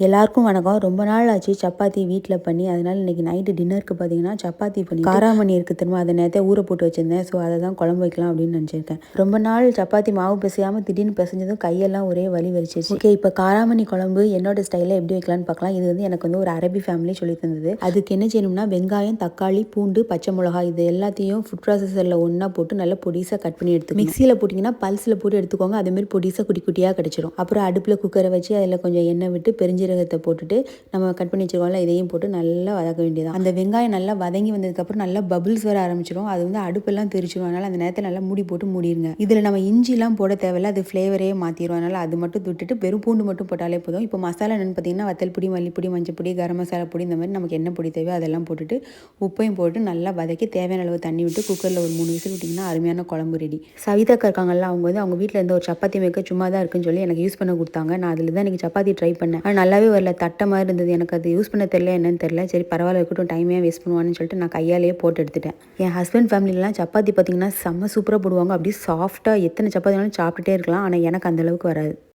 எல்லாருக்கும் வணக்கம். ரொம்ப நாள் ஆச்சு சப்பாத்தி வீட்டில் பண்ணி. அதனால் இன்றைக்கி நைட்டு டின்னருக்கு பார்த்தீங்கன்னா சப்பாத்தி பண்ணி காராமணி இருக்குது திரும்ப அதை நேரத்தை ஊற போட்டு வச்சுருந்தேன். ஸோ அதை தான் குழம்பு வைக்கலாம் அப்படின்னு நினச்சிருக்கேன். ரொம்ப நாள் சப்பாத்தி மாவு பிசையாமல் திடீர்னு பிசைஞ்சதும் கையெல்லாம் ஒரே வலி வலிச்சிச்சு. ஓகே, இப்போ காராமணி குழம்பு என்னோட ஸ்டைலில் எப்படி வைக்கலான்னு பார்க்கலாம். இது வந்து எனக்கு வந்து ஒரு அரபி ஃபேமிலி சொல்லி தந்தது. அதுக்கு என்ன செய்யணும்னா வெங்காயம், தக்காளி, பூண்டு, பச்சை மிளகாய் இது எல்லாத்தையும் ஃபுட் ப்ராசஸரில் ஒன்றா போட்டு நல்லா பொடிசாக கட் பண்ணி எடுத்து மிக்சியில் போட்டிங்கன்னா பல்ஸில் போட்டு எடுத்துக்கோங்க. அதேமாதிரி பொடிசாக குட்டி குட்டியாக கிடச்சிரும். அப்புறம் அடுப்பில் குக்கரை வச்சு அதில் கொஞ்சம் எண்ணெய் விட்டு பெருஞ்சீரகத்தை போட்டுட்டு நம்ம கட் பண்ணி வச்சுருக்கோம்ல இதையும் போட்டு நல்லா வதக்க வேண்டியதான். அந்த வெங்காயம் நல்லா வதங்கி வந்ததுக்கப்புறம் நல்லா பபிள்ஸ் வர ஆரம்பிச்சிடும். அது வந்து அடுப்பெல்லாம் தெரிச்சிடும். அதனால் அந்த நேரத்தில் நல்லா மூடி போட்டு மூடிடுங்க. இதில் நம்ம இஞ்சிலாம் போட தேவையில்ல, அது ஃப்ளேவரே மாற்றிடும். அதனால் அது மட்டும் விட்டுட்டு வெறும் பூண்டு மட்டும் போட்டாலே போதும். இப்போ மசாலா என்னென்னு பார்த்தீங்கன்னா வத்தல் பொடி, மல்லிப்பொடி, மஞ்சள் பொடி, கரம் மசாலா பொடி இந்த மாதிரி நமக்கு என்ன பொடி தேவையோ அதெல்லாம் போட்டுட்டு உப்பையும் போட்டு நல்லா வதக்கி தேவையான அளவு தண்ணி விட்டு குக்கரில் ஒரு 3 விசில் விட்டிங்கன்னா அருமையான குழம்பு ரெடி. சவிதாக்கா இருக்காங்கல்ல, அவங்க வந்து அவங்க வீட்டில் இருந்த ஒரு சப்பாத்தி மேக்க சும்மா தான் இருக்குன்னு சொல்லி எனக்கு யூஸ் பண்ண கொடுத்தாங்க. நான் அதில் தான் இன்றைக்கி சப்பாத்தி ட்ரை பண்ணேன். ஆனால் நல்லாவே வரல, தட்டை மாதிரி இருந்தது. எனக்கு அது யூஸ் பண்ண தெரியல, என்னன்னு தெரியல. சரி பரவாயில்ல இருக்கட்டும், டைமே வேஸ்ட் பண்ணுவான்னு சொல்லிட்டு நான் கையாலேயே போட்டு எடுத்துட்டேன். என் ஹஸ்பண்ட் ஃபேமிலிலாம் சப்பாத்தி பார்த்திங்கன்னா செம்ம சூப்பராக போடுவாங்க. அப்படியே சாஃப்டாக எத்தனை சப்பாத்தி வேணாலும் சாப்பிட்டுட்டே இருக்கலாம். ஆனால் எனக்கு அந்தளவுக்கு வராது.